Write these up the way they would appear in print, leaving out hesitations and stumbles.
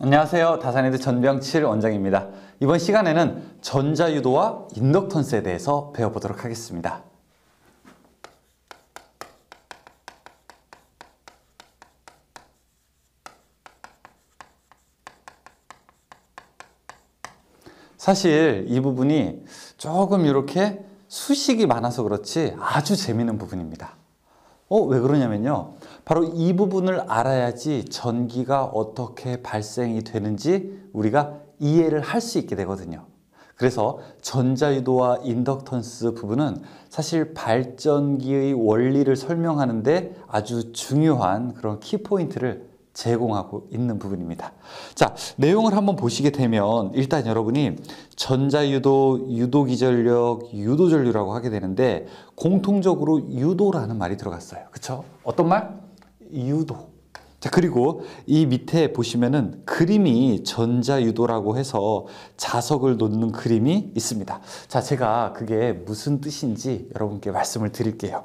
안녕하세요. 다산헤드 전병칠 원장입니다. 이번 시간에는 전자유도와 인덕턴스에 대해서 배워보도록 하겠습니다. 사실 이 부분이 조금 이렇게 수식이 많아서 그렇지 아주 재미있는 부분입니다. 왜 그러냐면요. 바로 이 부분을 알아야지 전기가 어떻게 발생이 되는지 우리가 이해를 할 수 있게 되거든요. 그래서 전자유도와 인덕턴스 부분은 사실 발전기의 원리를 설명하는데 아주 중요한 그런 키포인트를 제공하고 있는 부분입니다. 자, 내용을 한번 보시게 되면 일단 여러분이 전자유도, 유도기전력, 유도전류라고 하게 되는데 공통적으로 유도라는 말이 들어갔어요. 그쵸? 어떤 말? 유도. 자, 그리고 이 밑에 보시면은 그림이 전자유도라고 해서 자석을 놓는 그림이 있습니다. 자, 제가 그게 무슨 뜻인지 여러분께 말씀을 드릴게요.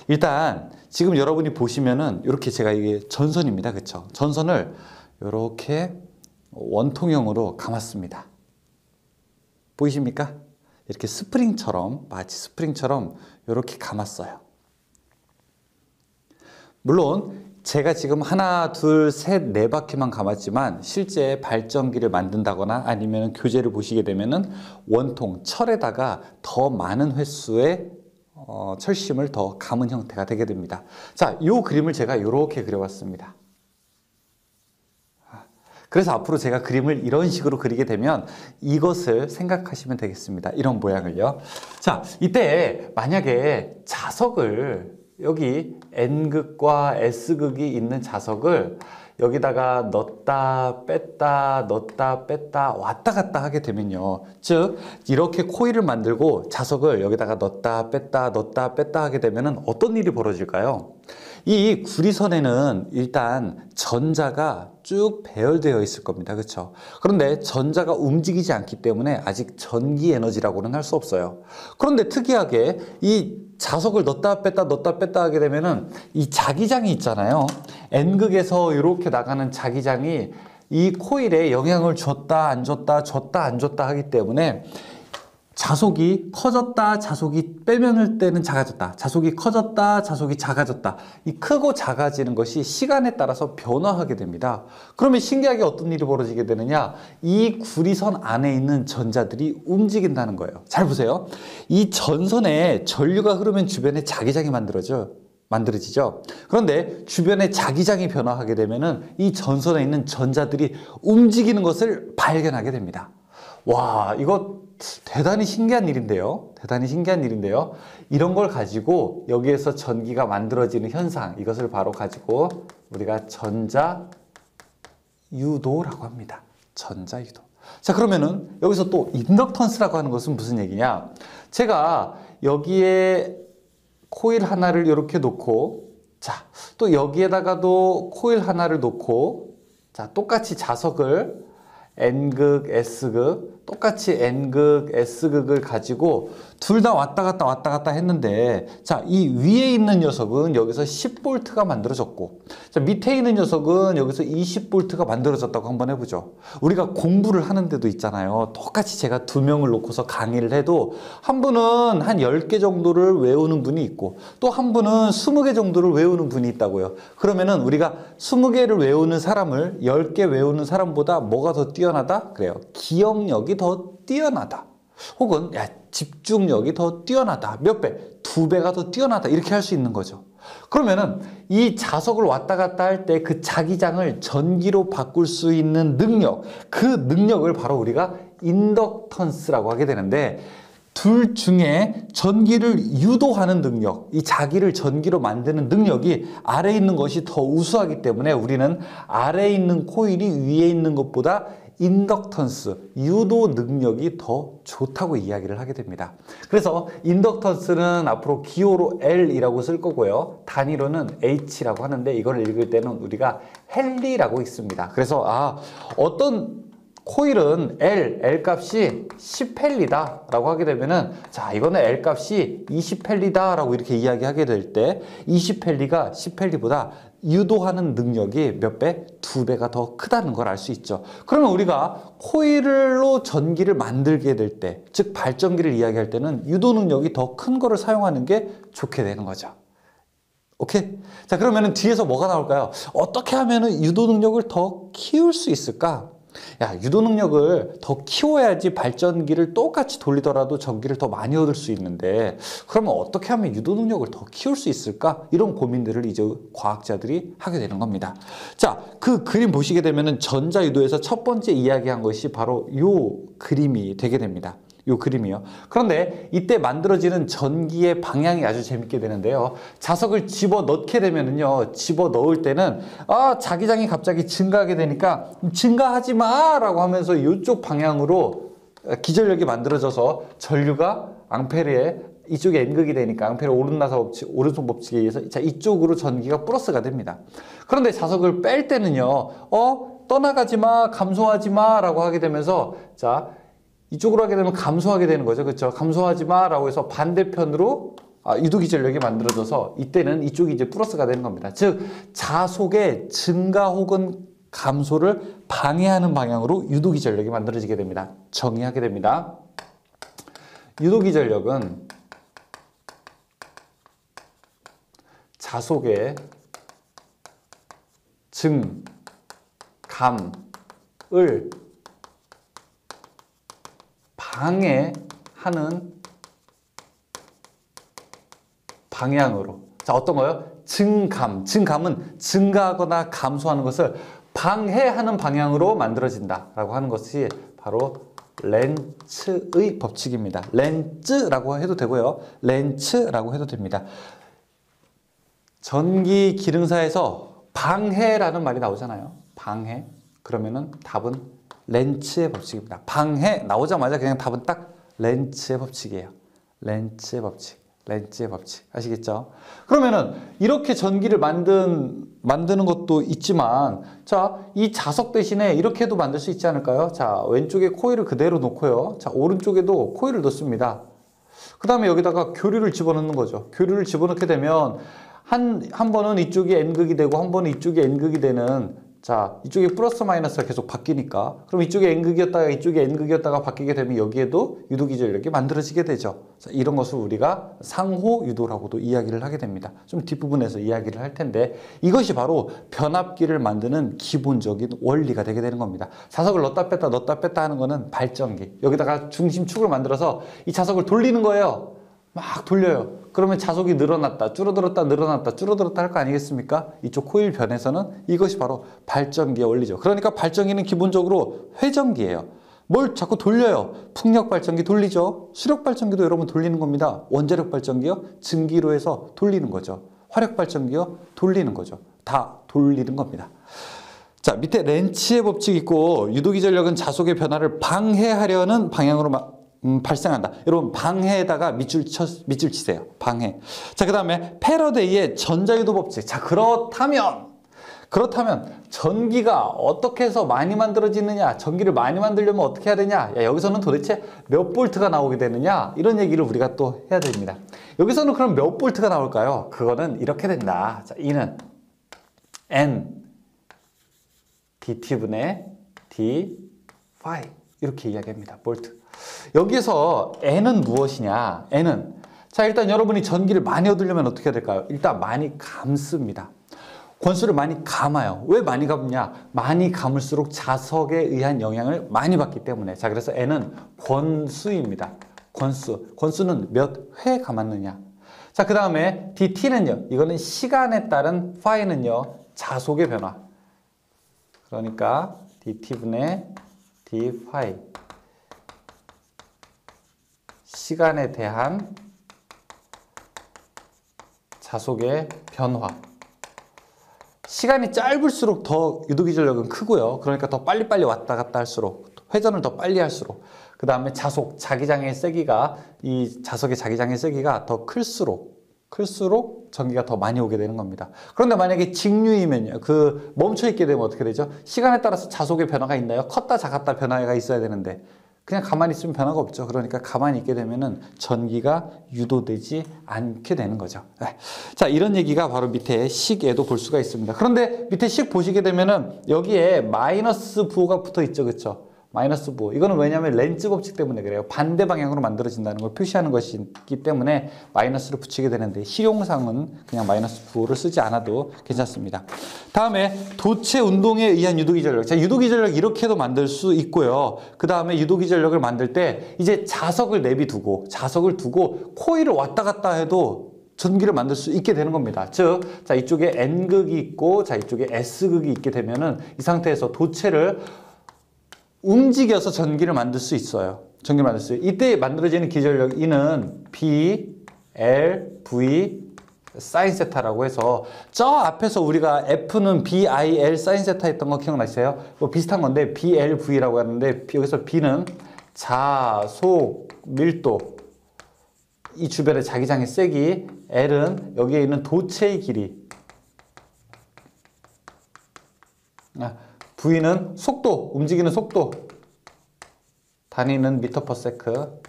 일단 지금 여러분이 보시면은 이렇게 제가 이게 전선입니다. 그쵸? 전선을 이렇게 원통형으로 감았습니다. 보이십니까? 이렇게 스프링처럼, 마치 스프링처럼 이렇게 감았어요. 물론 제가 지금 하나, 둘, 셋, 네 바퀴만 감았지만 실제 발전기를 만든다거나 아니면 교재를 보시게 되면은 원통, 철에다가 더 많은 횟수의 철심을 더 감은 형태가 되게 됩니다. 자, 이 그림을 제가 이렇게 그려봤습니다. 그래서 앞으로 제가 그림을 이런 식으로 그리게 되면 이것을 생각하시면 되겠습니다. 이런 모양을요. 자, 이때 만약에 자석을 여기 N극과 S극이 있는 자석을 여기다가 넣었다 뺐다 넣었다 뺐다 왔다 갔다 하게 되면요. 즉 이렇게 코일을 만들고 자석을 여기다가 넣었다 뺐다 넣었다 뺐다 하게 되면 어떤 일이 벌어질까요? 이 구리선에는 일단 전자가 쭉 배열되어 있을 겁니다. 그렇죠? 그런데 전자가 움직이지 않기 때문에 아직 전기 에너지라고는 할 수 없어요. 그런데 특이하게 이 자석을 넣었다 뺐다 하게 되면은 이 자기장이 있잖아요. N극에서 이렇게 나가는 자기장이 이 코일에 영향을 줬다 안 줬다 줬다 안 줬다 하기 때문에 자속이 커졌다, 자속이 빼면을 때는 작아졌다, 자속이 커졌다, 자속이 작아졌다. 이 크고 작아지는 것이 시간에 따라서 변화하게 됩니다. 그러면 신기하게 어떤 일이 벌어지게 되느냐? 이 구리선 안에 있는 전자들이 움직인다는 거예요. 잘 보세요. 이 전선에 전류가 흐르면 주변에 자기장이 만들어지죠. 그런데 주변에 자기장이 변화하게 되면은 이 전선에 있는 전자들이 움직이는 것을 발견하게 됩니다. 와, 이거 대단히 신기한 일인데요. 대단히 신기한 일인데요. 이런 걸 가지고 여기에서 전기가 만들어지는 현상, 이것을 바로 가지고 우리가 전자유도라고 합니다. 전자유도. 자, 그러면은 여기서 또 인덕턴스라고 하는 것은 무슨 얘기냐? 제가 여기에 코일 하나를 이렇게 놓고, 자, 또 여기에다가도 코일 하나를 놓고, 자, 똑같이 자석을 N극, S극, 똑같이 N극, S극을 가지고 둘 다 왔다 갔다 했는데, 자, 이 위에 있는 녀석은 여기서 10V가 만들어졌고, 자, 밑에 있는 녀석은 여기서 20V가 만들어졌다고 한번 해보죠. 우리가 공부를 하는데도 있잖아요. 똑같이 제가 두 명을 놓고서 강의를 해도 한 분은 한 10개 정도를 외우는 분이 있고 또 한 분은 20개 정도를 외우는 분이 있다고요. 그러면은 우리가 20개를 외우는 사람을 10개 외우는 사람보다 뭐가 더 뛰어나다? 그래요. 기억력이 더 뛰어나다. 혹은 집중력이 더 뛰어나다. 몇 배? 2배가 더 뛰어나다. 이렇게 할 수 있는 거죠. 그러면은 이 자석을 왔다 갔다 할 때 그 자기장을 전기로 바꿀 수 있는 능력, 그 능력을 바로 우리가 인덕턴스라고 하게 되는데, 둘 중에 전기를 유도하는 능력, 이 자기를 전기로 만드는 능력이 아래에 있는 것이 더 우수하기 때문에 우리는 아래에 있는 코일이 위에 있는 것보다 인덕턴스, 유도 능력이 더 좋다고 이야기를 하게 됩니다. 그래서 인덕턴스는 앞으로 기호로 L이라고 쓸 거고요. 단위로는 H라고 하는데 이걸 읽을 때는 우리가 헨리라고 읽습니다. 그래서 어떤 코일은 L 값이 10헬리다 라고 하게 되면은, 자, 이거는 L 값이 20헬리다 라고 이렇게 이야기하게 될 때 20헬리가 10헬리보다 유도하는 능력이 몇 배? 2배가 더 크다는 걸 알 수 있죠. 그러면 우리가 코일로 전기를 만들게 될 때, 즉 발전기를 이야기할 때는 유도 능력이 더 큰 거를 사용하는 게 좋게 되는 거죠. 오케이? 자, 그러면은 뒤에서 뭐가 나올까요? 어떻게 하면은 유도 능력을 더 키울 수 있을까? 야, 유도 능력을 더 키워야지 발전기를 똑같이 돌리더라도 전기를 더 많이 얻을 수 있는데, 그러면 어떻게 하면 유도 능력을 더 키울 수 있을까? 이런 고민들을 이제 과학자들이 하게 되는 겁니다. 자, 그 그림 보시게 되면은 전자유도에서 첫 번째 이야기한 것이 바로 요 그림이 되게 됩니다. 요 그림이요. 그런데 이때 만들어지는 전기의 방향이 아주 재밌게 되는데요. 자석을 집어 넣게 되면은요, 집어 넣을 때는 자기장이 갑자기 증가하게 되니까 증가하지 마라고 하면서 이쪽 방향으로 기전력이 만들어져서 전류가 앙페르에 이쪽에 N극이 되니까 앙페르 오른손 법칙에 의해서 자, 이쪽으로 전기가 플러스가 됩니다. 그런데 자석을 뺄 때는요, 떠나가지 마, 감소하지 마라고 하게 되면서 자, 이쪽으로 하게 되면 감소하게 되는 거죠. 그렇죠? 감소하지 마라고 해서 반대편으로 유도기전력이 만들어져서 이때는 이쪽이 이제 플러스가 되는 겁니다. 즉, 자속의 증가 혹은 감소를 방해하는 방향으로 유도기전력이 만들어지게 됩니다. 정의하게 됩니다. 유도기전력은 자속의 증, 감을 방해하는 방향으로. 자, 어떤 거요? 증감. 증감은 증가하거나 감소하는 것을 방해하는 방향으로 만들어진다라고 하는 것이 바로 렌츠의 법칙입니다. 렌츠라고 해도 되고요. 렌츠라고 해도 됩니다. 전기 기능사에서 방해라는 말이 나오잖아요. 방해. 그러면은 답은 렌츠의 법칙입니다. 방해 나오자마자 그냥 답은 딱 렌츠의 법칙이에요. 렌츠의 법칙. 렌츠의 법칙. 아시겠죠? 그러면은 이렇게 전기를 만드는 것도 있지만, 자, 이 자석 대신에 이렇게도 만들 수 있지 않을까요? 자, 왼쪽에 코일을 그대로 놓고요. 자, 오른쪽에도 코일을 놓습니다. 그 다음에 여기다가 교류를 집어넣는 거죠. 교류를 집어넣게 되면 한 번은 이쪽이 N극이 되고 한 번은 이쪽이 N극이 되는, 자, 이쪽이 플러스 마이너스가 계속 바뀌니까, 그럼 이쪽이 N극이었다가 이쪽이 N극이었다가 바뀌게 되면 여기에도 유도기전력이 만들어지게 되죠. 자, 이런 것을 우리가 상호유도라고도 이야기를 하게 됩니다. 좀 뒷부분에서 이야기를 할 텐데, 이것이 바로 변압기를 만드는 기본적인 원리가 되게 되는 겁니다. 자석을 넣었다 뺐다 하는 거는 발전기. 여기다가 중심축을 만들어서 이 자석을 돌리는 거예요. 막 돌려요. 그러면 자속이 늘어났다, 줄어들었다, 늘어났다, 줄어들었다 할 거 아니겠습니까? 이쪽 코일 변에서는 이것이 바로 발전기의 원리죠. 그러니까 발전기는 기본적으로 회전기예요. 뭘 자꾸 돌려요. 풍력 발전기 돌리죠. 수력 발전기도 여러분 돌리는 겁니다. 원자력 발전기요, 증기로 해서 돌리는 거죠. 화력 발전기요, 돌리는 거죠. 다 돌리는 겁니다. 자, 밑에 렌츠의 법칙이 있고, 유도기전력은 자속의 변화를 방해하려는 방향으로 발생한다. 여러분, 방해에다가 밑줄 치세요. 방해. 자, 그 다음에 패러데이의 전자유도 법칙. 자, 그렇다면 전기가 어떻게 해서 많이 만들어지느냐, 전기를 많이 만들려면 어떻게 해야 되냐, 야, 여기서는 도대체 몇 볼트가 나오게 되느냐, 이런 얘기를 우리가 또 해야 됩니다. 여기서는 그럼 몇 볼트가 나올까요? 그거는 이렇게 된다. 자, E는 N dt분의 d phi 이렇게 이야기합니다. 볼트. 여기서 N은 무엇이냐? N은, 자, 일단 여러분이 전기를 많이 얻으려면 어떻게 해야 될까요? 일단 많이 감습니다. 권수를 많이 감아요. 왜 많이 감냐? 많이 감을수록 자석에 의한 영향을 많이 받기 때문에. 자, 그래서 N은 권수입니다. 권수는 몇 회 감았느냐. 자, 그 다음에 dt는요, 이거는 시간에 따른 phi는요, 자속의 변화. 그러니까 dt분의 d phi. 시간에 대한 자속의 변화. 시간이 짧을수록 더 유도기전력은 크고요. 그러니까 더 빨리빨리 왔다 갔다 할수록, 회전을 더 빨리 할수록, 그 다음에 자속, 자기장의 세기가, 이 자석의 자기장의 세기가 더 클수록, 클수록 전기가 더 많이 오게 되는 겁니다. 그런데 만약에 직류이면요. 멈춰 있게 되면 어떻게 되죠? 시간에 따라서 자속의 변화가 있나요? 컸다 작았다 변화가 있어야 되는데 그냥 가만히 있으면 변화가 없죠. 그러니까 가만히 있게 되면은 전기가 유도되지 않게 되는 거죠. 자, 이런 얘기가 바로 밑에 식에도 볼 수가 있습니다. 그런데 밑에 식 보시게 되면은 여기에 마이너스 부호가 붙어 있죠. 그렇죠? 마이너스 부호. 이거는 왜냐하면 렌즈 법칙 때문에 그래요. 반대 방향으로 만들어진다는 걸 표시하는 것이기 때문에 마이너스를 붙이게 되는데 실용상은 그냥 마이너스 부호를 쓰지 않아도 괜찮습니다. 다음에 도체 운동에 의한 유도기 전력. 자, 유도기 전력 이렇게도 만들 수 있고요. 그 다음에 유도기 전력을 만들 때 이제 자석을 자석을 두고 코일을 왔다 갔다 해도 전기를 만들 수 있게 되는 겁니다. 즉, 자, 이쪽에 N극이 있고, 자, 이쪽에 S극이 있게 되면은 이 상태에서 도체를 움직여서 전기를 만들 수 있어요. 전기를 만들 수 있어요. 이때 만들어지는 기전력 E는 B, L, V, 사인 세타라고 해서 저 앞에서 우리가 F는 B, I, L, 사인 세타 했던 거 기억나시세요? 뭐 비슷한 건데 B, L, V라고 하는데 여기서 B는 자속, 밀도, 이 주변의 자기장의 세기, L은 여기에 있는 도체의 길이, V는 속도, 움직이는 속도, 다니는 미터 퍼 세크.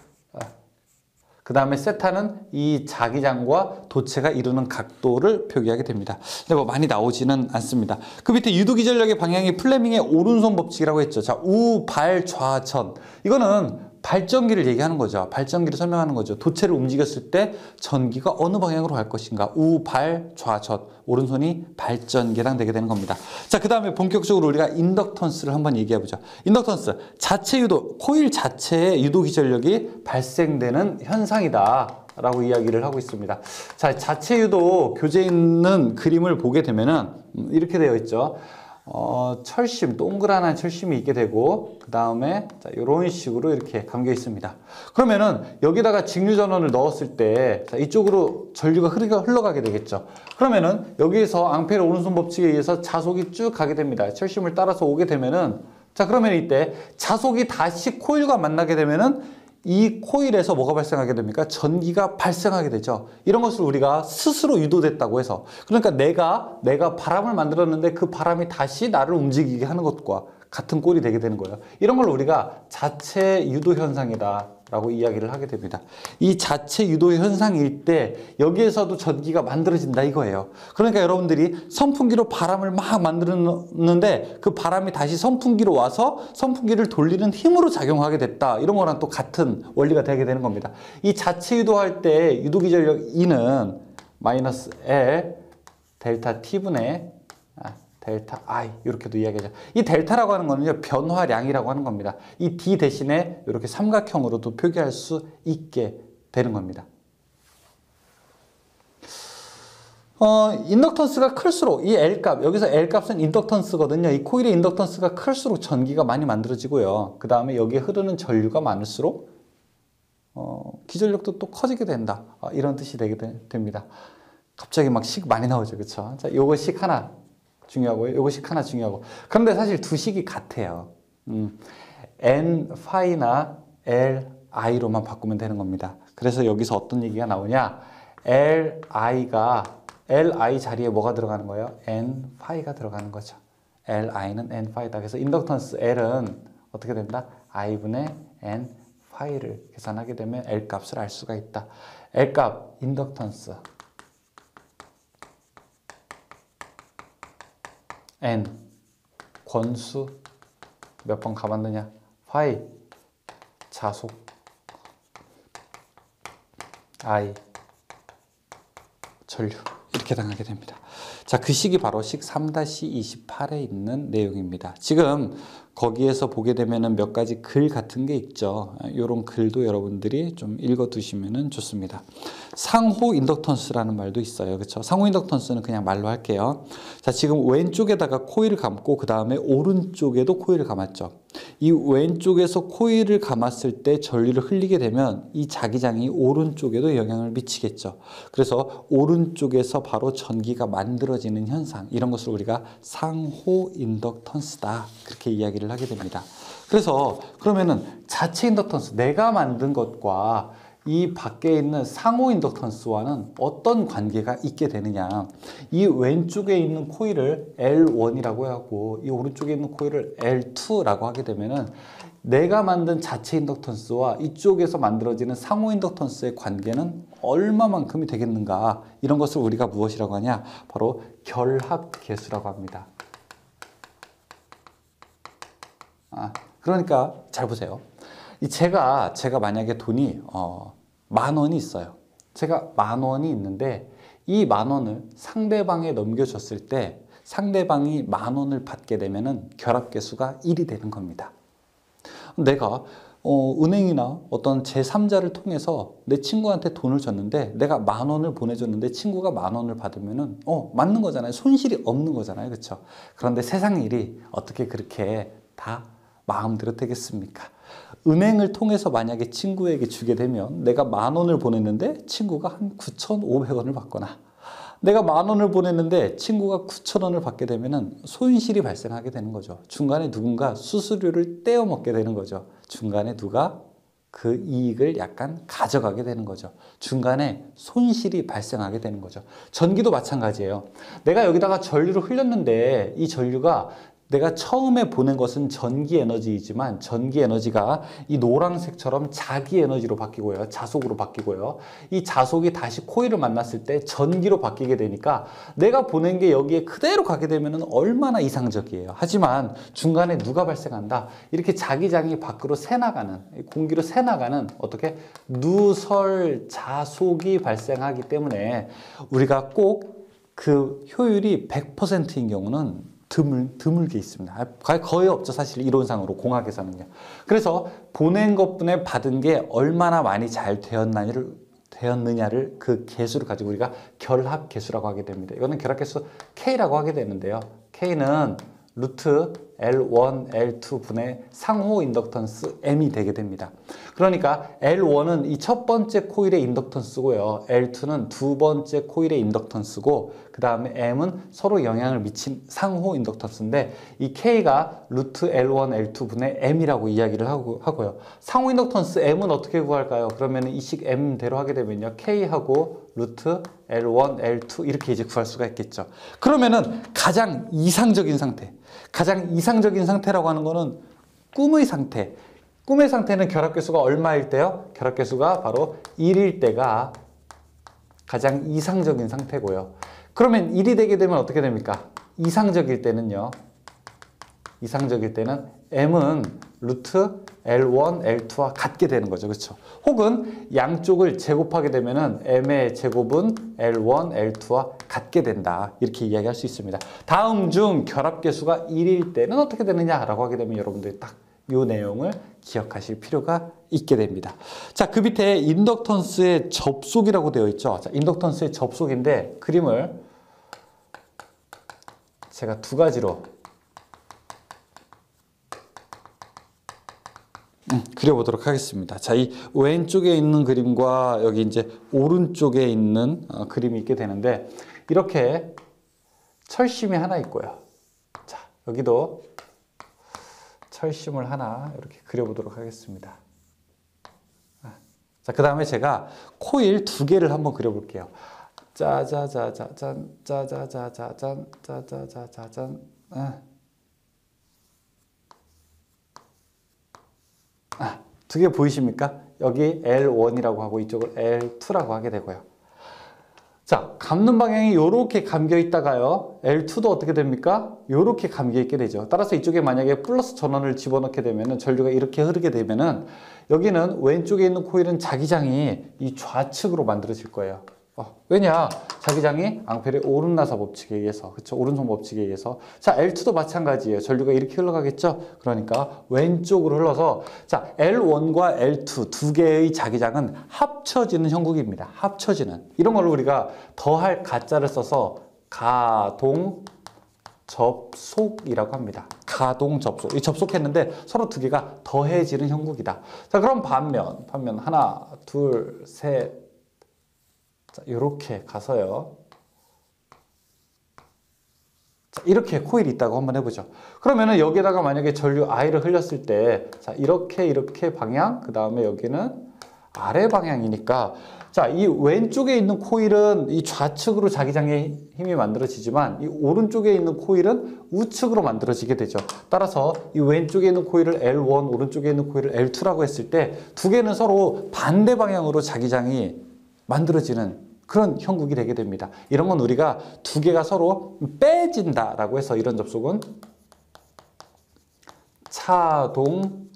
그 다음에 세타는 이 자기장과 도체가 이루는 각도를 표기하게 됩니다. 근데 뭐 많이 나오지는 않습니다. 그 밑에 유도기전력의 방향이 플레밍의 오른손 법칙이라고 했죠. 자, 우, 발, 좌, 전. 이거는 발전기를 얘기하는 거죠. 발전기를 설명하는 거죠. 도체를 움직였을 때 전기가 어느 방향으로 갈 것인가. 우, 발, 좌, 전. 오른손이 발전기랑 되게 되는 겁니다. 자, 그 다음에 본격적으로 우리가 인덕턴스를 한번 얘기해 보죠. 인덕턴스, 자체 유도, 코일 자체의 유도기전력이 발생되는 현상이다 라고 이야기를 하고 있습니다. 자, 자체 유도 교재에 있는 그림을 보게 되면은 이렇게 되어 있죠. 철심, 동그란 철심이 있게 되고 그 다음에 이런 식으로 이렇게 감겨 있습니다. 그러면은 여기다가 직류 전원을 넣었을 때 자, 이쪽으로 전류가 흘러가게 되겠죠. 그러면은 여기에서 앙페르 오른손 법칙에 의해서 자속이 쭉 가게 됩니다. 철심을 따라서 오게 되면은 자, 그러면 이때 자속이 다시 코일과 만나게 되면은 이 코일에서 뭐가 발생하게 됩니까? 전기가 발생하게 되죠. 이런 것을 우리가 스스로 유도됐다고 해서, 그러니까 내가 바람을 만들었는데 그 바람이 다시 나를 움직이게 하는 것과 같은 꼴이 되게 되는 거예요. 이런 걸 우리가 자체 유도 현상이다 라고 이야기를 하게 됩니다. 이 자체 유도 현상일 때 여기에서도 전기가 만들어진다 이거예요. 그러니까 여러분들이 선풍기로 바람을 막 만들었는데 그 바람이 다시 선풍기로 와서 선풍기를 돌리는 힘으로 작용하게 됐다. 이런 거랑 또 같은 원리가 되게 되는 겁니다. 이 자체 유도할 때 유도기전력 E는 마이너스 L 델타 T분의 델타 I 이렇게도 이야기하죠. 이 델타라고 하는 거는요 변화량이라고 하는 겁니다. 이 D 대신에 이렇게 삼각형으로도 표기할 수 있게 되는 겁니다. 인덕턴스가 클수록 이 L값, 여기서 L값은 인덕턴스거든요. 이 코일의 인덕턴스가 클수록 전기가 많이 만들어지고요. 그 다음에 여기에 흐르는 전류가 많을수록 기전력도 또 커지게 된다. 이런 뜻이 되게 됩니다. 갑자기 막 식 많이 나오죠. 그쵸? 자, 요거 식 하나 중요하고요. 요거 식 하나 중요하고. 그런데 사실 두 식이 같아요. N 파이나 L I로만 바꾸면 되는 겁니다. 그래서 여기서 어떤 얘기가 나오냐? L I 자리에 뭐가 들어가는 거예요? N 파이가 들어가는 거죠. L I는 N 파이다. 그래서 인덕턴스 L은 어떻게 된다? I분의 N 파이를 계산하게 되면 L 값을 알 수가 있다. L 값 인덕턴스 N 권수 몇 번 가봤느냐? 파이 자속 I 전류 이렇게 당하게 됩니다. 자, 그 식이 바로 식 3-28에 있는 내용입니다. 지금 거기에서 보게 되면은 몇 가지 글 같은 게 있죠. 이런 글도 여러분들이 좀 읽어 두시면 좋습니다. 상호 인덕턴스라는 말도 있어요. 그렇죠? 상호 인덕턴스는 그냥 말로 할게요. 자, 지금 왼쪽에다가 코일을 감고 그 다음에 오른쪽에도 코일을 감았죠. 이 왼쪽에서 코일을 감았을 때 전류를 흘리게 되면 이 자기장이 오른쪽에도 영향을 미치겠죠. 그래서 오른쪽에서 바로 전기가 만들어지는 현상, 이런 것을 우리가 상호 인덕턴스다 그렇게 이야기를 하게 됩니다. 그래서 그러면은 자체 인덕턴스, 내가 만든 것과 이 밖에 있는 상호 인덕턴스와는 어떤 관계가 있게 되느냐. 이 왼쪽에 있는 코일을 L1이라고 하고 이 오른쪽에 있는 코일을 L2라고 하게 되면은 내가 만든 자체 인덕턴스와 이쪽에서 만들어지는 상호 인덕턴스의 관계는 얼마만큼이 되겠는가. 이런 것을 우리가 무엇이라고 하냐. 바로 결합계수라고 합니다. 그러니까 잘 보세요. 제가 만약에 돈이 10,000원이 있어요. 제가 10,000원이 있는데 이 10,000원을 상대방에 넘겨줬을 때 상대방이 10,000원을 받게 되면은 결합계수가 1이 되는 겁니다. 내가 은행이나 어떤 제3자를 통해서 내 친구한테 돈을 줬는데 내가 10,000원을 보내줬는데 친구가 10,000원을 받으면은 맞는 거잖아요. 손실이 없는 거잖아요. 그렇죠? 그런데 세상 일이 어떻게 그렇게 다 마음대로 되겠습니까? 은행을 통해서 만약에 친구에게 주게 되면 내가 10,000원을 보냈는데 친구가 한 9,500원을 받거나 내가 10,000원을 보냈는데 친구가 9,000원을 받게 되면 손실이 발생하게 되는 거죠. 중간에 누군가 수수료를 떼어 먹게 되는 거죠. 중간에 누가 그 이익을 약간 가져가게 되는 거죠. 중간에 손실이 발생하게 되는 거죠. 전기도 마찬가지예요. 내가 여기다가 전류를 흘렸는데 이 전류가 내가 처음에 보낸 것은 전기 에너지이지만 전기 에너지가 이 노란색처럼 자기 에너지로 바뀌고요. 자속으로 바뀌고요. 이 자속이 다시 코일을 만났을 때 전기로 바뀌게 되니까 내가 보낸 게 여기에 그대로 가게 되면 얼마나 이상적이에요. 하지만 중간에 누가 발생한다? 이렇게 자기장이 밖으로 새나가는, 공기로 새나가는 어떻게 누설 자속이 발생하기 때문에 우리가 꼭 그 효율이 100%인 경우는 드물게 있습니다. 거의 없죠. 사실 이론상으로 공학에서는요. 그래서 보낸 것분에 받은 게 얼마나 많이 잘 되었느냐를 그 개수를 가지고 우리가 결합계수라고 하게 됩니다. 이거는 결합계수 K라고 하게 되는데요. K는 루트 L1, L2 분의 상호 인덕턴스 M이 되게 됩니다. 그러니까 L1은 이 첫 번째 코일의 인덕턴스고요. L2는 두 번째 코일의 인덕턴스고 그 다음에 M은 서로 영향을 미친 상호 인덕턴스인데 이 K가 루트 L1, L2 분의 M이라고 이야기를 하고요. 상호 인덕턴스 M은 어떻게 구할까요? 그러면 이 식 M대로 하게 되면요. K하고 루트 L1, L2 이렇게 이제 구할 수가 있겠죠. 그러면은 가장 이상적인 상태라고 하는 거는 꿈의 상태. 꿈의 상태는 결합계수가 얼마일 때요? 결합계수가 바로 1일 때가 가장 이상적인 상태고요. 그러면 1이 되게 되면 어떻게 됩니까? 이상적일 때는 M은 루트 L1, L2와 같게 되는 거죠. 그렇죠? 혹은 양쪽을 제곱하게 되면은 M의 제곱은 L1, L2와 같게 된다. 이렇게 이야기할 수 있습니다. 다음 중 결합계수가 1일 때는 어떻게 되느냐라고 하게 되면 여러분들이 딱 이 내용을 기억하실 필요가 있게 됩니다. 자, 그 밑에 인덕턴스의 접속이라고 되어 있죠. 자, 인덕턴스의 접속인데 그림을 제가 두 가지로 그려보도록 하겠습니다. 자, 이 왼쪽에 있는 그림과 여기 이제 오른쪽에 있는 그림이 있게 되는데 이렇게 철심이 하나 있고요. 자, 여기도 철심을 하나 이렇게 그려보도록 하겠습니다. 자, 그 다음에 제가 코일 두 개를 한번 그려볼게요. 짜자자자잔, 짜자자자잔, 짜자자자잔. 두 개 보이십니까? 여기 L1이라고 하고 이쪽을 L2라고 하게 되고요. 자, 감는 방향이 이렇게 감겨 있다가요. L2도 어떻게 됩니까? 이렇게 감겨 있게 되죠. 따라서 이쪽에 만약에 플러스 전원을 집어넣게 되면은 전류가 이렇게 흐르게 되면은 여기는 왼쪽에 있는 코일은 자기장이 이 좌측으로 만들어질 거예요. 왜냐? 자기장이 앙페르의 오른나사 법칙에 의해서, 그렇죠? 오른손 법칙에 의해서. 자, L2도 마찬가지예요. 전류가 이렇게 흘러가겠죠? 그러니까 왼쪽으로 흘러서, 자, L1과 L2 두 개의 자기장은 합쳐지는 형국입니다. 합쳐지는. 이런 걸 우리가 더할 가짜를 써서 가동 접속이라고 합니다. 가동 접속. 이 접속했는데 서로 두 개가 더해지는 형국이다. 자, 그럼 반면 하나, 둘, 셋. 자, 이렇게 가서요. 자, 이렇게 코일이 있다고 한번 해보죠. 그러면은 여기다가 만약에 전류 I를 흘렸을 때, 자, 이렇게 방향, 그 다음에 여기는 아래 방향이니까 자, 이 왼쪽에 있는 코일은 이 좌측으로 자기장의 힘이 만들어지지만 이 오른쪽에 있는 코일은 우측으로 만들어지게 되죠. 따라서 이 왼쪽에 있는 코일을 L1, 오른쪽에 있는 코일을 L2라고 했을 때 두 개는 서로 반대 방향으로 자기장이 만들어지는 그런 형국이 되게 됩니다. 이런 건 우리가 두 개가 서로 빼진다라고 해서 이런 접속은 차동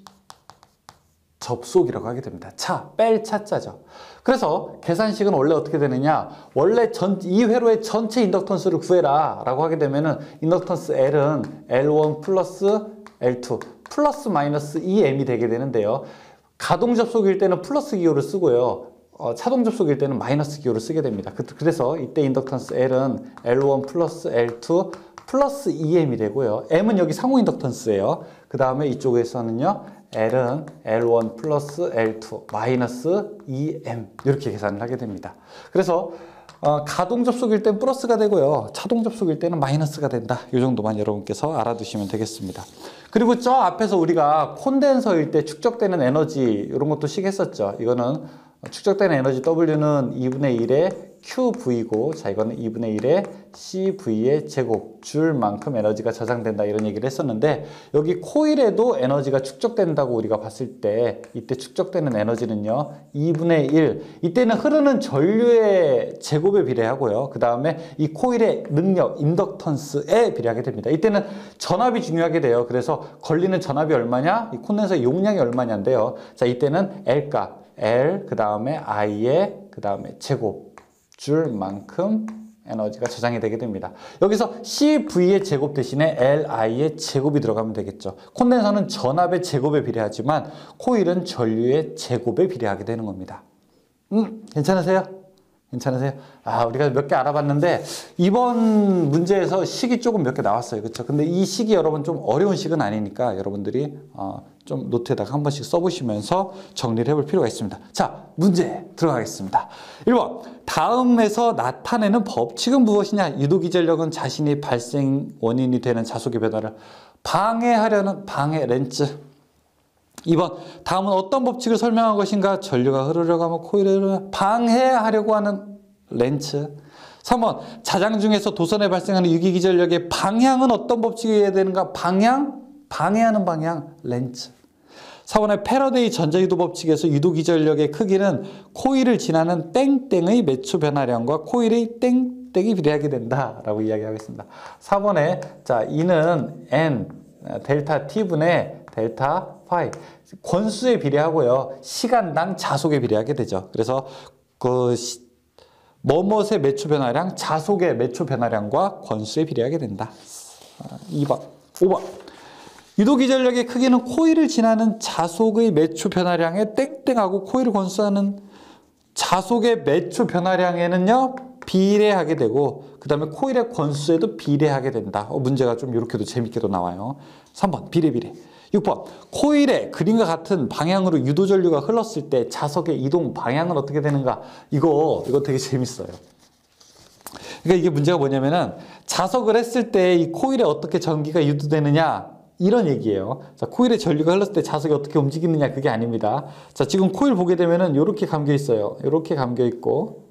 접속이라고 하게 됩니다. 뺄 차자죠. 그래서 계산식은 원래 어떻게 되느냐, 원래 이 회로의 전체 인덕턴스를 구해라 라고 하게 되면은 인덕턴스 L은 L1 플러스 L2 플러스 마이너스 2M이 되게 되는데요. 가동 접속일 때는 플러스 기호를 쓰고요. 차동 접속일 때는 마이너스 기호를 쓰게 됩니다. 그래서 이때 인덕턴스 L은 L1 플러스 L2 플러스 2M이 되고요. M은 여기 상호 인덕턴스예요. 그 다음에 이쪽에서는요. L은 L1 플러스 L2 마이너스 2M 이렇게 계산을 하게 됩니다. 그래서 가동 접속일 땐 플러스가 되고요. 차동 접속일 때는 마이너스가 된다. 이 정도만 여러분께서 알아두시면 되겠습니다. 그리고 저 앞에서 우리가 콘덴서일 때 축적되는 에너지 이런 것도 식했었죠. 이거는 축적되는 에너지 W는 2분의 1의 QV고 자 이거는 2분의 1의 CV의 제곱 줄만큼 에너지가 저장된다 이런 얘기를 했었는데 여기 코일에도 에너지가 축적된다고 우리가 봤을 때 이때 축적되는 에너지는요 2분의 1 이때는 흐르는 전류의 제곱에 비례하고요 그 다음에 이 코일의 능력 인덕턴스에 비례하게 됩니다. 이때는 전압이 중요하게 돼요. 그래서 걸리는 전압이 얼마냐 이 콘덴서의 용량이 얼마냐인데요 자 이때는 L값 L 그 다음에 I의 그 다음에 제곱 줄만큼 에너지가 저장이 되게 됩니다. 여기서 CV의 제곱 대신에 LI의 제곱이 들어가면 되겠죠. 콘덴서는 전압의 제곱에 비례하지만 코일은 전류의 제곱에 비례하게 되는 겁니다. 괜찮으세요? 괜찮으세요? 우리가 몇 개 알아봤는데 이번 문제에서 식이 조금 몇 개 나왔어요. 그렇죠? 근데 이 식이 여러분 좀 어려운 식은 아니니까 여러분들이 좀 노트에다가 한 번씩 써보시면서 정리를 해볼 필요가 있습니다. 자, 문제 들어가겠습니다. 1번, 다음에서 나타내는 법칙은 무엇이냐? 유도기전력은 자신이 발생 원인이 되는 자속의 변화를 방해하려는 방해 렌즈. 2번, 다음은 어떤 법칙을 설명한 것인가? 전류가 흐르려고 하면 코일을 방해하려고 하는 렌즈. 3번, 자장 중에서 도선에 발생하는 유기기전력의 방향은 어떤 법칙이어야 되는가? 방해하는 방향, 렌즈. 4번의 패러데이 전자유도 법칙에서 유도기전력의 크기는 코일을 지나는 땡땡의 매초 변화량과 코일의 땡땡이 비례하게 된다라고 이야기하겠습니다. 4번에 자 E는 N 델타 T분의 델타 파이 권수에 비례하고요. 시간당 자속에 비례하게 되죠. 그래서 뭐뭇의 매초 변화량, 자속의 매초 변화량과 권수에 비례하게 된다. 2번, 5번. 유도기전력의 크기는 코일을 지나는 자속의 매초 변화량에 땡땡하고 코일을 권수하는 자속의 매초 변화량에는요 비례하게 되고 그 다음에 코일의 권수에도 비례하게 된다. 문제가 좀 이렇게도 재밌게도 나와요. 3번 비례 6번 코일의 그림과 같은 방향으로 유도전류가 흘렀을 때 자석의 이동 방향은 어떻게 되는가. 이거 되게 재밌어요. 그러니까 이게 문제가 뭐냐면은 자석을 했을 때 이 코일에 어떻게 전기가 유도되느냐 이런 얘기예요. 자, 코일에 전류가 흘렀을 때 자석이 어떻게 움직이느냐 그게 아닙니다. 자, 지금 코일 보게 되면은 이렇게 감겨 있어요. 이렇게 감겨 있고,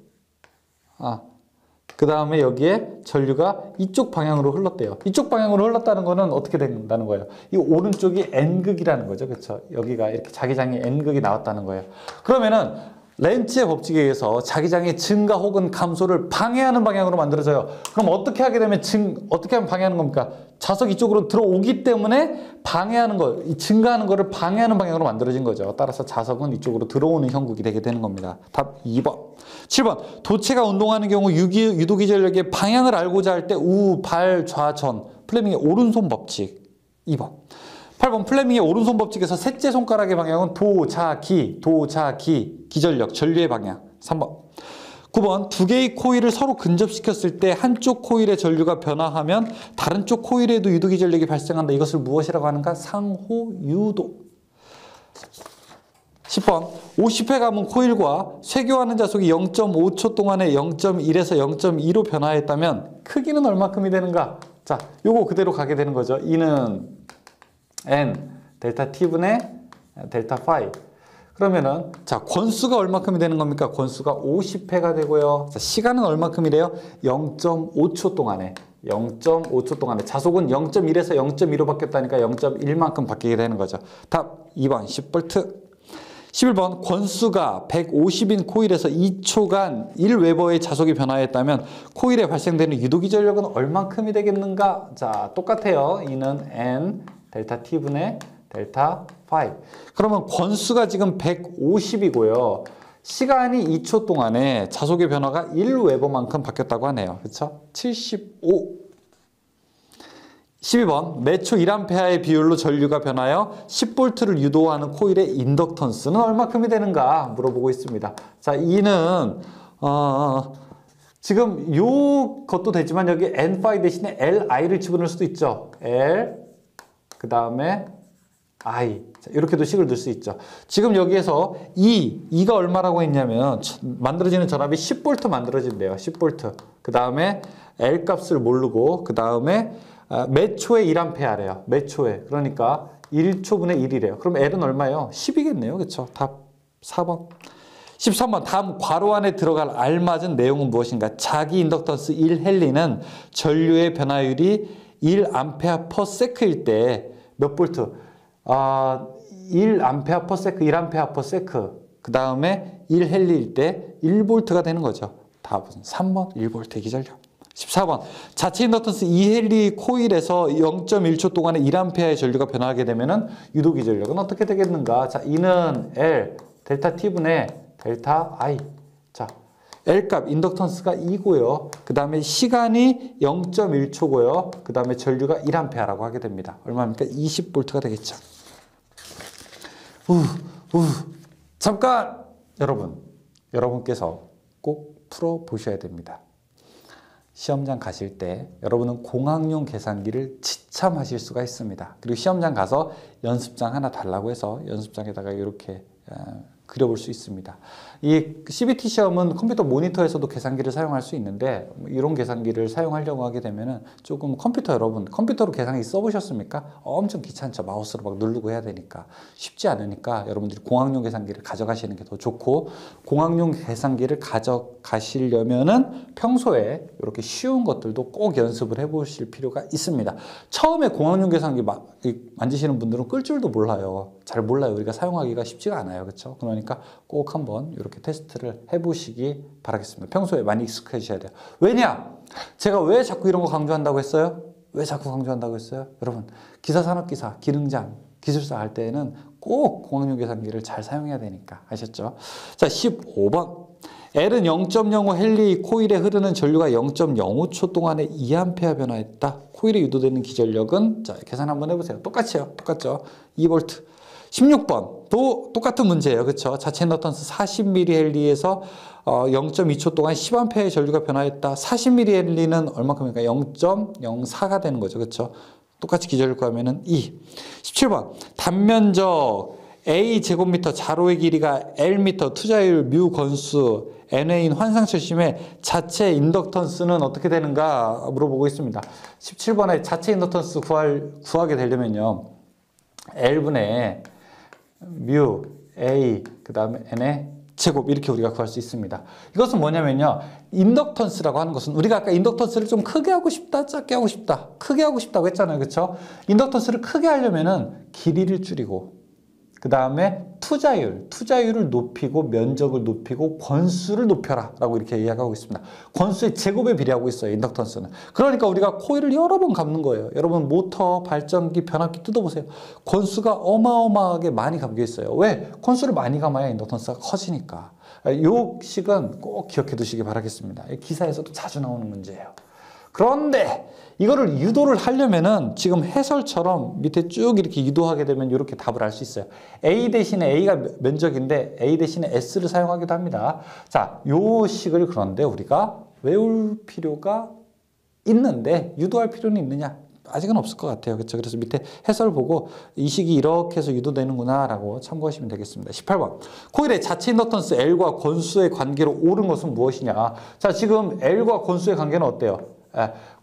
그 다음에 여기에 전류가 이쪽 방향으로 흘렀대요. 이쪽 방향으로 흘렀다는 거는 어떻게 된다는 거예요? 이 오른쪽이 N극이라는 거죠. 그렇죠? 여기가 이렇게 자기장이 N극이 나왔다는 거예요. 그러면은 렌츠의 법칙에 의해서 자기장의 증가 혹은 감소를 방해하는 방향으로 만들어져요. 그럼 어떻게 하게 되면 어떻게 하면 방해하는 겁니까? 자석이 이쪽으로 들어오기 때문에 방해하는 거, 이 증가하는 거를 방해하는 방향으로 만들어진 거죠. 따라서 자석은 이쪽으로 들어오는 형국이 되게 되는 겁니다. 답 2번. 7번. 도체가 운동하는 경우 유도기전력의 방향을 알고자 할 때 우, 발, 좌, 전. 플레밍의 오른손 법칙. 2번. 8번 플레밍의 오른손 법칙에서 셋째 손가락의 방향은 도, 자, 기, 기전력, 전류의 방향. 3번. 9번 두 개의 코일을 서로 근접시켰을 때 한쪽 코일의 전류가 변화하면 다른 쪽 코일에도 유도기전력이 발생한다. 이것을 무엇이라고 하는가? 상호유도. 10번 50회 감은 코일과 쇄교하는 자속이 0.5초 동안에 0.1에서 0.2로 변화했다면 크기는 얼마큼이 되는가? 자, 요거 그대로 가게 되는 거죠. E는 N 델타 T분의 델타 파이. 그러면은 자, 권수가 얼마큼이 되는 겁니까? 권수가 50회가 되고요. 자, 시간은 얼마큼이래요? 0.5초 동안에 0.5초 동안에 자속은 0.1에서 0.2로 바뀌었다니까 0.1만큼 바뀌게 되는 거죠. 답 2번 10V. 11번 권수가 150인 코일에서 2초간 1웨버의 자속이 변화했다면 코일에 발생되는 유도기 전력은 얼만큼이 되겠는가? 자, 똑같아요. 이는 n 델타 t분의 델타 5. 그러면 권수가 지금 150이고요. 시간이 2초 동안에 자속의 변화가 1웨버만큼 바뀌었다고 하네요. 그렇죠? 75. 12번 매초 1A의 비율로 전류가 변하여 10V를 유도하는 코일의 인덕턴스는 얼마큼이 되는가 물어보고 있습니다. 자, 이는 지금 요 것도 되지만 여기 N5 대신에 LI를 집어넣을 수도 있죠. L 그 다음에 I 자, 이렇게도 식을 넣을 수 있죠. 지금 여기에서 E가 얼마라고 했냐면 만들어지는 전압이 10V 만들어진대요. 10V 그 다음에 L 값을 모르고 그 다음에 몇 초에 1A래요. 몇 초에. 그러니까 1초분의 1이래요. 그럼 L은 얼마예요? 10이겠네요. 그렇죠? 답 4번. 13번. 다음 괄호 안에 들어갈 알맞은 내용은 무엇인가? 자기 인덕턴스 1헨리는 전류의 변화율이 1A/s일 때 몇 볼트? 1A/s, 1A/s. 그 다음에 1헨리일 때 1볼트가 되는 거죠. 답은 3번 1볼트 기전력. 14번. 자체 인덕턴스 2헨리 코일에서 0.1초 동안에 1A의 전류가 변화하게 되면은 유도기 전력은 어떻게 되겠는가? 자, 이는 L 델타 T분의 델타 I. 자, L 값 인덕턴스가 2고요. 그 다음에 시간이 0.1초고요. 그 다음에 전류가 1A라고 하게 됩니다. 얼마입니까? 20V가 되겠죠. 잠깐! 여러분께서 꼭 풀어보셔야 됩니다. 시험장 가실 때 여러분은 공학용 계산기를 지참하실 수가 있습니다. 그리고 시험장 가서 연습장 하나 달라고 해서 연습장에다가 이렇게 그려볼 수 있습니다. 이 CBT 시험은 컴퓨터 모니터에서도 계산기를 사용할 수 있는데 이런 계산기를 사용하려고 하게 되면은 조금 컴퓨터로 계산기 써보셨습니까? 엄청 귀찮죠. 마우스로 막 누르고 해야 되니까 쉽지 않으니까 여러분들이 공학용 계산기를 가져가시는 게 더 좋고, 공학용 계산기를 가져가시려면은 평소에 이렇게 쉬운 것들도 꼭 연습을 해보실 필요가 있습니다. 처음에 공학용 계산기 만지시는 분들은 끌 줄도 몰라요. 잘 몰라요. 우리가 사용하기가 쉽지가 않아요. 그렇죠? 그러니까 꼭 한번 이렇게 테스트를 해보시기 바라겠습니다. 평소에 많이 익숙해지셔야 돼요. 왜냐? 제가 왜 자꾸 이런 거 강조한다고 했어요? 왜 자꾸 강조한다고 했어요? 여러분, 기사산업기사, 기능장, 기술사 할 때에는 꼭 공학용 계산기를 잘 사용해야 되니까. 아셨죠? 자, 15번. L은 0.05 헨리 코일에 흐르는 전류가 0.05초 동안에 2A 변화했다. 코일에 유도되는 기전력은, 자, 계산 한번 해보세요. 똑같이요. 똑같죠? 2V. 16번. 또 똑같은 문제예요. 그렇죠? 자체 인덕턴스 40mH 헨리에서 0.2초 동안 10A의 전류가 변화했다. 40mH 헨리는 얼마큼입니까? 0.04가 되는 거죠. 그렇죠? 똑같이 기전력 구하면은 2. 17번. 단면적 A 제곱미터 자로의 길이가 L미터, 투자율 뮤 건수 NA인 환상철심의 자체 인덕턴스는 어떻게 되는가 물어보고 있습니다. 17번에 자체 인덕턴스 구하게 되려면요. L분의 뮤 A 그 다음에 N의 제곱 이렇게 우리가 구할 수 있습니다. 이것은 뭐냐면요. 인덕턴스라고 하는 것은 우리가 아까 인덕턴스를 좀 크게 하고 싶다, 작게 하고 싶다, 크게 하고 싶다고 했잖아요. 그렇죠? 인덕턴스를 크게 하려면은 길이를 줄이고 그 다음에 투자율을 높이고 면적을 높이고 권수를 높여라 라고 이렇게 이야기하고 있습니다. 권수의 제곱에 비례하고 있어요. 인덕턴스는. 그러니까 우리가 코일을 여러 번 감는 거예요. 여러분 모터, 발전기, 변압기 뜯어보세요. 권수가 어마어마하게 많이 감겨 있어요. 왜? 권수를 많이 감아야 인덕턴스가 커지니까. 이 식은 꼭 기억해 두시기 바라겠습니다. 기사에서도 자주 나오는 문제예요. 그런데 이거를 유도를 하려면은 지금 해설처럼 밑에 쭉 이렇게 유도하게 되면 이렇게 답을 알 수 있어요. A 대신에 A가 면적인데 A 대신에 S를 사용하기도 합니다. 자, 요 식을 그런데 우리가 외울 필요가 있는데 유도할 필요는 있느냐? 아직은 없을 것 같아요. 그렇죠? 그래서 밑에 해설 보고 이 식이 이렇게 해서 유도되는구나 라고 참고하시면 되겠습니다. 18번. 코일의 자체 인덕턴스 L과 권수의 관계로 옳은 것은 무엇이냐? 자, 지금 L과 권수의 관계는 어때요?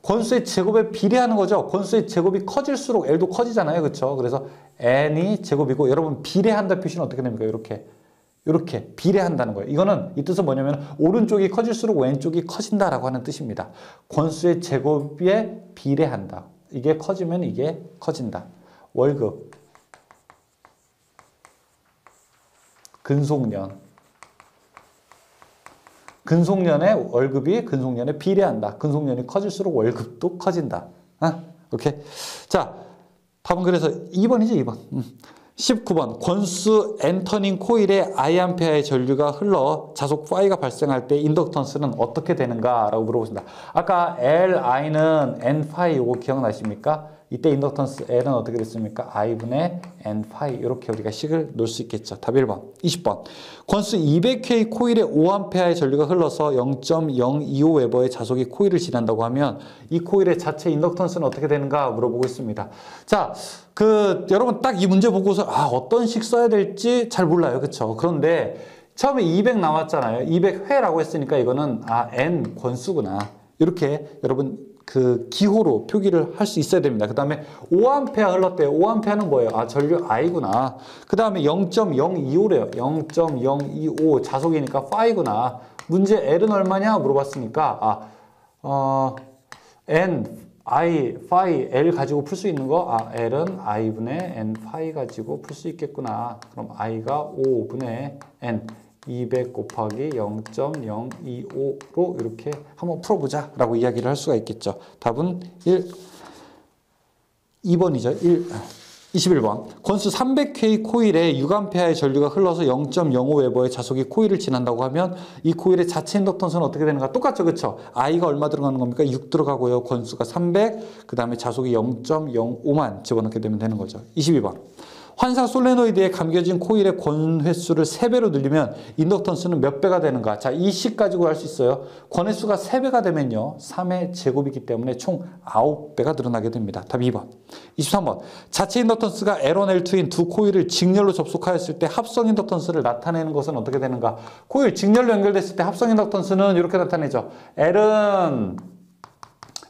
권수의 제곱에 비례하는 거죠. 권수의 제곱이 커질수록 L도 커지잖아요. 그렇죠? 그래서 N이 제곱이고 여러분 비례한다 표시는 어떻게 됩니까? 이렇게 이렇게 비례한다는 거예요. 이거는 이 뜻은 뭐냐면 오른쪽이 커질수록 왼쪽이 커진다라고 하는 뜻입니다. 권수의 제곱에 비례한다. 이게 커지면 이게 커진다. 월급, 근속년. 근속년의 월급이 근속년에 비례한다. 근속년이 커질수록 월급도 커진다. 오케이. 자, 답은 그래서 2번이지, 2번. 19번. 권수 N터닝 코일에 I암페어의 전류가 흘러 자속 Phi가 발생할 때 인덕턴스는 어떻게 되는가? 라고 물어보신다. 아까 Li는 N-Phi 요거 기억나십니까? 이때 인덕턴스 L은 어떻게 됐습니까? I분의 N-Phi 이렇게 우리가 식을 놓을 수 있겠죠. 답 1번. 20번. 권수 200K 코일에 5A의 전류가 흘러서 0.025웨버의 자속이 코일을 지난다고 하면 이 코일의 자체 인덕턴스는 어떻게 되는가 물어보고 있습니다. 자, 여러분 딱 이 문제 보고서 어떤 식 써야 될지 잘 몰라요. 그쵸? 그런데 처음에 200 나왔잖아요. 200회라고 했으니까 이거는 N 권수구나. 이렇게 여러분 기호로 표기를 할 수 있어야 됩니다. 그 다음에 5A 흘렀대요. 5A는 뭐예요? 전류 I구나. 그 다음에 0.025래요. 0.025 자속이니까 Phi구나. 문제 L은 얼마냐 물어봤으니까 N, I, Phi, L 가지고 풀 수 있는 거 L은 I분의 N Phi 가지고 풀 수 있겠구나. 그럼 I가 5분의 N 200 곱하기 0.025로 이렇게 한번 풀어보자 라고 이야기를 할 수가 있겠죠. 답은 2번이죠. 21번. 권수 300K 코일에 6A의 전류가 흘러서 0.05웨버의 자속이 코일을 지난다고 하면 이 코일의 자체 인덕턴스는 어떻게 되는가? 똑같죠. 그렇죠? I가 얼마 들어가는 겁니까? 6 들어가고요. 권수가 300, 그 다음에 자속이 0.05만 집어넣게 되면 되는 거죠. 22번. 환상 솔레노이드에 감겨진 코일의 권 횟수를 3배로 늘리면 인덕턴스는 몇 배가 되는가? 자, 이 식 가지고 할 수 있어요. 권 횟수가 3배가 되면요. 3의 제곱이기 때문에 총 9배가 늘어나게 됩니다. 답 2번. 23번. 자체 인덕턴스가 L1, L2인 두 코일을 직렬로 접속하였을 때 합성 인덕턴스를 나타내는 것은 어떻게 되는가? 코일 직렬로 연결됐을 때 합성 인덕턴스는 이렇게 나타내죠. L은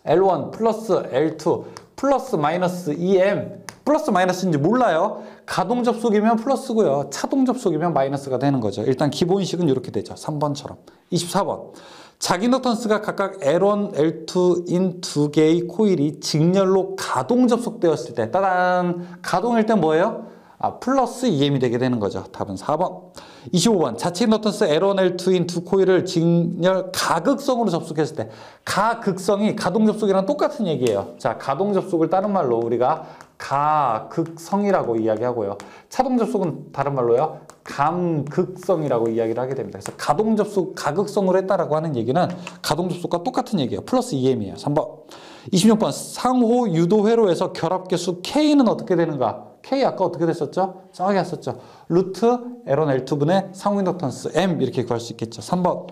L1 플러스 L2 플러스 마이너스 EM 플러스 마이너스인지 몰라요. 가동 접속이면 플러스고요. 차동 접속이면 마이너스가 되는 거죠. 일단 기본식은 이렇게 되죠. 3번처럼. 24번. 자기 인덕턴스가 각각 L1, L2인 두 개의 코일이 직렬로 가동 접속되었을 때 따단! 가동일 땐 뭐예요? 플러스 EM이 되게 되는 거죠. 답은 4번. 25번. 자체 인덕턴스 L1, L2인 두 코일을 직렬 가극성으로 접속했을 때 가극성이 가동 접속이랑 똑같은 얘기예요. 자, 가동 접속을 다른 말로 우리가 가극성이라고 이야기하고요. 차동 접속은 다른 말로요. 감극성이라고 이야기를 하게 됩니다. 그래서 가동 접속 가극성으로 했다라고 하는 얘기는 가동 접속과 똑같은 얘기예요. 플러스 EM이에요. 3번. 26번. 상호 유도 회로에서 결합 개수 K는 어떻게 되는가? K 아까 어떻게 됐었죠? 정확히 했었죠. 루트 L1, L2분의 상호 인덕턴스 M 이렇게 구할 수 있겠죠. 3번.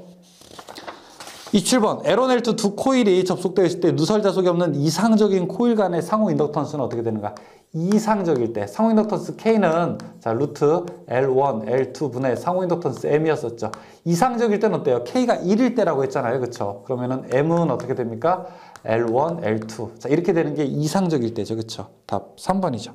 27번. L1, L2 두 코일이 접속되어 있을 때 누설 자속이 없는 이상적인 코일 간의 상호 인덕턴스는 어떻게 되는가? 이상적일 때 상호 인덕턴스 K는 자 루트 L1, L2분의 상호 인덕턴스 M이었었죠. 이상적일 때는 어때요? K가 1일 때라고 했잖아요. 그렇죠? 그러면은 M은 어떻게 됩니까? L1, L2. 자, 이렇게 되는 게 이상적일 때죠. 그렇죠? 답 3번이죠.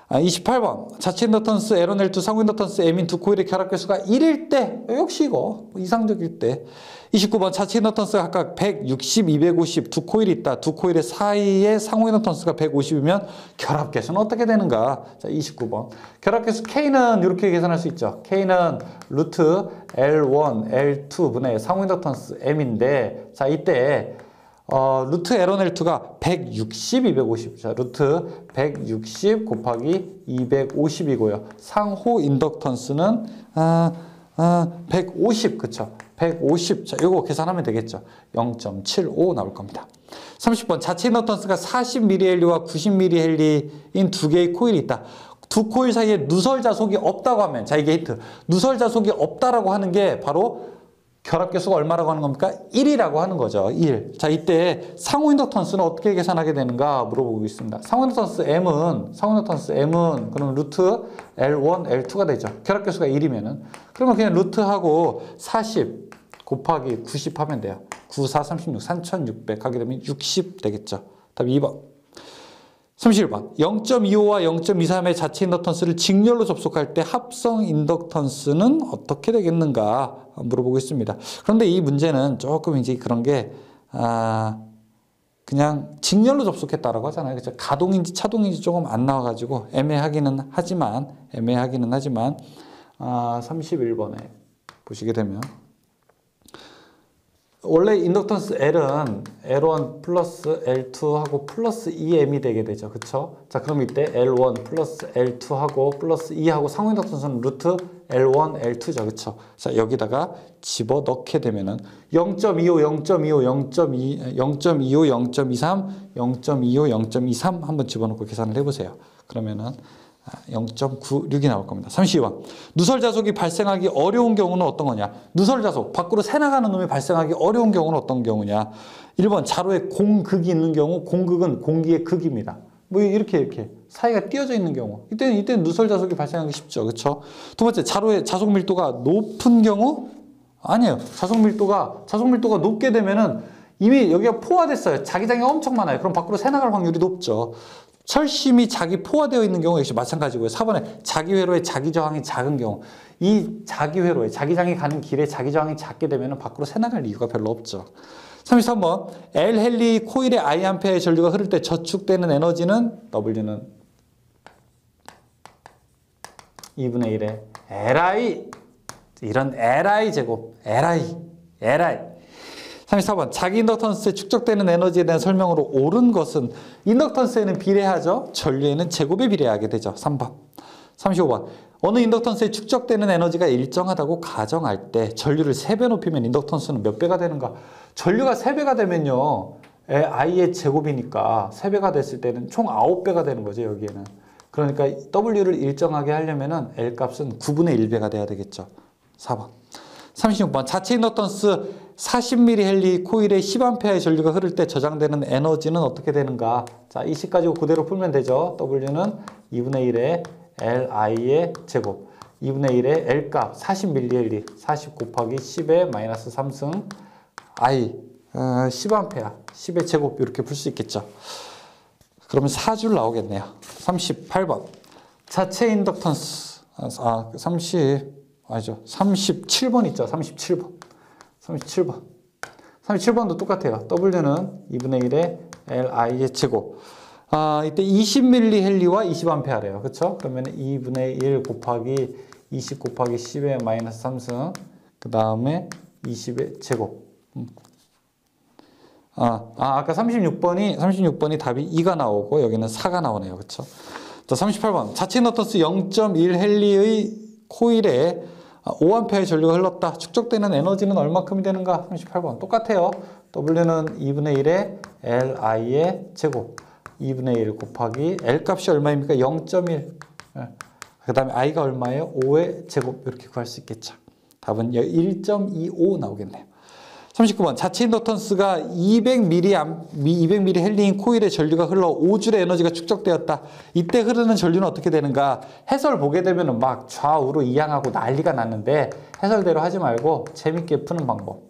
28번. 자체 인덕턴스 L1, L2 상호 인덕턴스 M인 두 코일의 결합 개수가 1일 때. 역시 이거 이상적일 때. 29번. 자체 인덕턴스가 각각 160, 250 두 코일이 있다. 두 코일의 사이에 상호 인덕턴스가 150이면 결합 개수는 어떻게 되는가? 자, 29번. 결합 개수 K는 이렇게 계산할 수 있죠. K는 루트 L1, L2분의 상호 인덕턴스 M인데 자, 이때 루트 L1, L2가 160, 250. 자, 루트 160 곱하기 250이고요. 상호 인덕턴스는 150, 그쵸? 150. 자, 이거 계산하면 되겠죠. 0.75 나올 겁니다. 30번. 자체 인덕턴스가 40mH와 90mH인 두 개의 코일이 있다. 두 코일 사이에 누설 자속이 없다고 하면, 자, 이게 힌트. 누설 자속이 없다라고 하는 게 바로 결합 개수가 얼마라고 하는 겁니까? 1이라고 하는 거죠. 1. 자, 이때 상호 인덕턴스는 어떻게 계산하게 되는가 물어보고 있습니다. 상호 인덕턴스 M은 그럼 루트 L1, L2가 되죠. 결합 개수가 1이면은. 그러면 그냥 루트하고 40 곱하기 90 하면 돼요. 9, 4, 36, 3600 하게 되면 60 되겠죠. 답 2번. 31번 0.25와 0.23의 자체 인덕턴스를 직렬로 접속할 때 합성 인덕턴스는 어떻게 되겠는가 물어보고 있습니다. 그런데 이 문제는 조금 이제 그런 게 그냥 직렬로 접속했다라고 하잖아요. 그렇죠? 가동인지 차동인지 조금 안 나와가지고 애매하기는 하지만 31번에 보시게 되면 원래 인덕턴스 L은 L1 플러스 L2하고 플러스 2M이 되게 되죠. 그쵸? 자, 그럼 이때 L1 플러스 L2하고 플러스 2하고 상호 인덕턴스는 루트 L1, L2죠. 그쵸? 자, 여기다가 집어넣게 되면은 0.25, 0.25, 0.25, 0.23, 0.25, 0.23 한번 집어넣고 계산을 해보세요. 그러면은 0.96이 나올 겁니다. 32번. 누설 자속이 발생하기 어려운 경우는 어떤 거냐? 누설 자속, 밖으로 새나가는 놈이 발생하기 어려운 경우는 어떤 경우냐? 1번, 자로에 공극이 있는 경우, 공극은 공기의 극입니다. 뭐 이렇게 사이가 띄어져 있는 경우. 이때는 누설 자속이 발생하기 쉽죠. 그렇죠? 두 번째, 자로의 자속 밀도가 높은 경우? 아니에요. 자속 밀도가 높게 되면은 이미 여기가 포화됐어요. 자기장이 엄청 많아요. 그럼 밖으로 새나갈 확률이 높죠. 철심이 자기 포화되어 있는 경우 역시 마찬가지고요. 4번에 자기 회로의 자기 저항이 작은 경우. 이 자기 회로에 자기장이 가는 길에 자기 저항이 작게 되면 밖으로 새나갈 이유가 별로 없죠. 33번 L 헨리 코일의 I암페어의 전류가 흐를 때 저축되는 에너지는 W는 2분의 1의 Li 이런 Li 제곱 Li 34번 자기 인덕턴스에 축적되는 에너지에 대한 설명으로 옳은 것은 인덕턴스에는 비례하죠. 전류에는 제곱에 비례하게 되죠. 3번 35번 어느 인덕턴스에 축적되는 에너지가 일정하다고 가정할 때 전류를 3배 높이면 인덕턴스는 몇 배가 되는가? 전류가 3배가 되면요 I의 제곱이니까 3배가 됐을 때는 총 9배가 되는 거죠. 여기에는. 그러니까 W를 일정하게 하려면 L 값은 9분의 1배가 돼야 되겠죠. 4번 36번 자체 인덕턴스 40mm 헨리 코일에 10A의 전류가 흐를 때 저장되는 에너지는 어떻게 되는가? 자, 이 식 가지고 그대로 풀면 되죠. W는 2분의 1의 Li의 제곱 2분의 1의 L값 40mm 헨리 40 곱하기 10의 마이너스 3승 I 10A 10의 제곱 이렇게 풀 수 있겠죠. 그러면 4줄 나오겠네요. 38번 자체 인덕턴스 37번 있죠. 37번도 똑같아요. W는 2분의 1의 Li의 제곱. 이때 20mH 헨리와 20A래요. 그쵸? 그러면 2분의 1 곱하기 20 곱하기 10의 마이너스 3승. 그 다음에 20의 제곱. 아까 36번이 답이 2가 나오고 여기는 4가 나오네요. 그쵸? 자, 38번. 자체 인덕턴스 0.1 헨리의 코일에 5A의 전류가 흘렀다. 축적되는 에너지는 얼마큼이 되는가? 38번. 똑같아요. W는 2분의 1의 Li의 제곱. 2분의 1 곱하기 L 값이 얼마입니까? 0.1. 그 다음에 I가 얼마예요? 5의 제곱. 이렇게 구할 수 있겠죠. 답은 1.25 나오겠네요. 39번. 자체 인덕턴스가 200mH 헨리인 코일의 전류가 흘러 5줄의 에너지가 축적되었다. 이때 흐르는 전류는 어떻게 되는가? 해설 보게 되면 막 좌우로 이항하고 난리가 났는데 해설대로 하지 말고 재밌게 푸는 방법.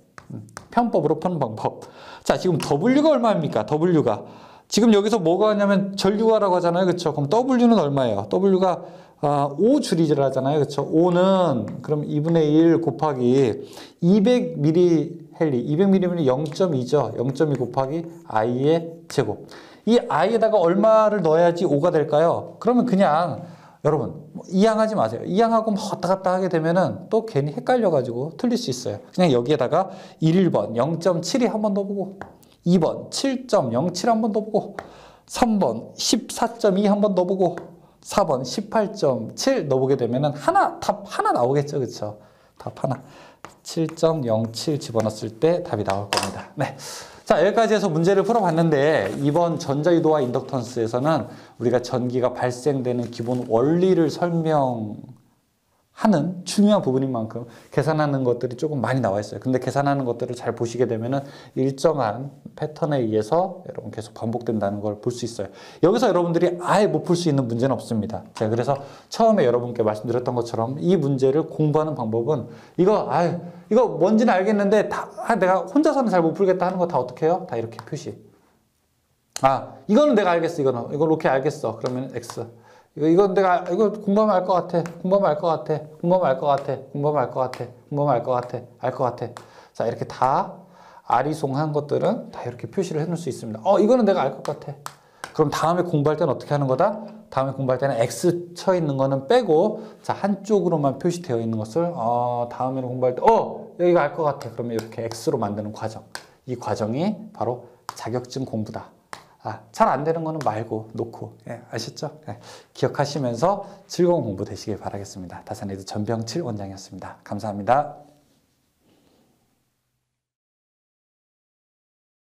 편법으로 푸는 방법. 자, 지금 W가 얼마입니까? W가. 지금 여기서 뭐가 하냐면 전류가라고 하잖아요. 그렇죠? 그럼 W는 얼마예요? W가 5줄이잖아요. 그렇죠? 5는 그럼 2분의 1 곱하기 200mH 헨리, 200ml면 0.2죠. 0.2 곱하기 I의 제곱. 이 I에다가 얼마를 넣어야지 5가 될까요? 그러면 그냥 여러분 이항하지 마세요. 이항하고 왔다 갔다 하게 되면은 또 괜히 헷갈려가지고 틀릴 수 있어요. 그냥 여기에다가 1번 0.72 한 번 더 보고 2번 7.07 한 번 더 보고 3번 14.2 한 번 더 보고 4번 18.7 넣어보게 되면은 답 하나 나오겠죠. 그쵸? 답 하나. 7.07 집어넣었을 때 답이 나올 겁니다. 네. 자, 여기까지 해서 문제를 풀어봤는데 이번 전자유도와 인덕턴스에서는 우리가 전기가 발생되는 기본 원리를 설명하는 중요한 부분인 만큼 계산하는 것들이 조금 많이 나와 있어요. 근데 계산하는 것들을 잘 보시게 되면은 일정한 패턴에 의해서 여러분 계속 반복된다는 걸 볼 수 있어요. 여기서 여러분들이 아예 못 풀 수 있는 문제는 없습니다. 제가 그래서 처음에 여러분께 말씀드렸던 것처럼 이 문제를 공부하는 방법은 이거 뭔지는 알겠는데 내가 혼자서는 잘 못 풀겠다 하는 거 다 어떻게 해요? 다 이렇게 표시. 아, 이거는 내가 알겠어. 이건 오케이 알겠어. 그러면 X. 이건 내가 이거 공부하면 알 것 같아. 공부하면 알 것 같아. 공부하면 알 것 같아. 공부하면 알 것 같아. 공부하면 알 것 같아. 알 것 같아. 자, 이렇게 다 아리송한 것들은 다 이렇게 표시를 해놓을 수 있습니다. 이거는 내가 알 것 같아. 그럼 다음에 공부할 때는 어떻게 하는 거다? 다음에 공부할 때는 X 쳐 있는 거는 빼고, 자, 한쪽으로만 표시되어 있는 것을, 다음에는 공부할 때, 여기가 알 것 같아. 그러면 이렇게 X로 만드는 과정. 이 과정이 바로 자격증 공부다. 잘 안 되는 거는 말고 놓고, 예, 아셨죠? 예, 기억하시면서 즐거운 공부 되시길 바라겠습니다. 다산에드 전병칠 원장이었습니다. 감사합니다.